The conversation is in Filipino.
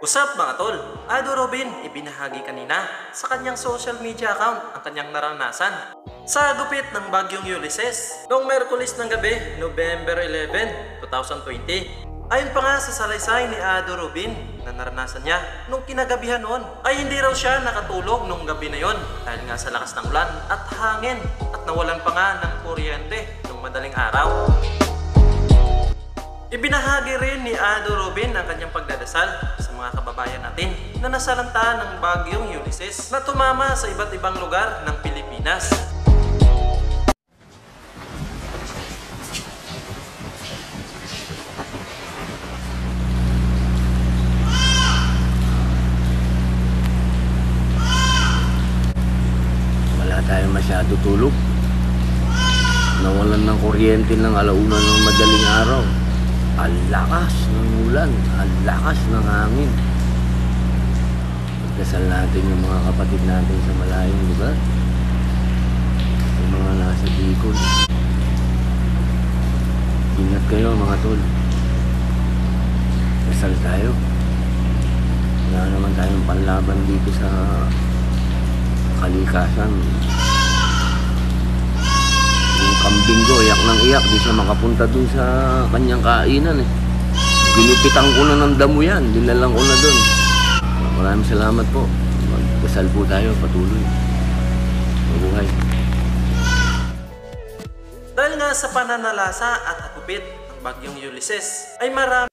Usap mga tol, Ado Robin ibinahagi kanina sa kanyang social media account ang kanyang naranasan sa gupit ng bagyong Ulysses noong Merkulis ng gabi, November 11, 2020. Ayon pa nga sa salaysay ni Ado Robin na naranasan niya nung kinagabihan noon ay hindi raw siya nakatulog nung gabi na yon dahil nga sa lakas ng ulan at hangin at nawalan pa nga ng kuryente nung madaling araw. Ibinahagi rin ni Ado Robin ang kanyang pagdadasal sa mga kababayan natin na nasalanta ng bagyong Ulysses na tumama sa iba't ibang lugar ng Pilipinas. Wala tayong masyado tulog. Nawalan ng kuryente ng alauna ng madaling araw. Ang lakas ng ulan, ang lakas ng hangin. Pagdasal natin yung mga kapatid natin sa malayong lugar. Yung mga nasa Bicol. Ingat kayo mga tol. Dasal tayo. Wala naman tayong panlaban dito sa kalikasan. Yung kambing ko, iyak ng iyak, di siya makapunta dun sa kanyang kainan eh. Ginipitan ko na ng damo yan, dinalang ko na dun. Maraming salamat po. Magdasal po tayo, patuloy. Mabuhay. Dahil nga sa pananalasa at hagupit ng bagyong Ulysses ay marami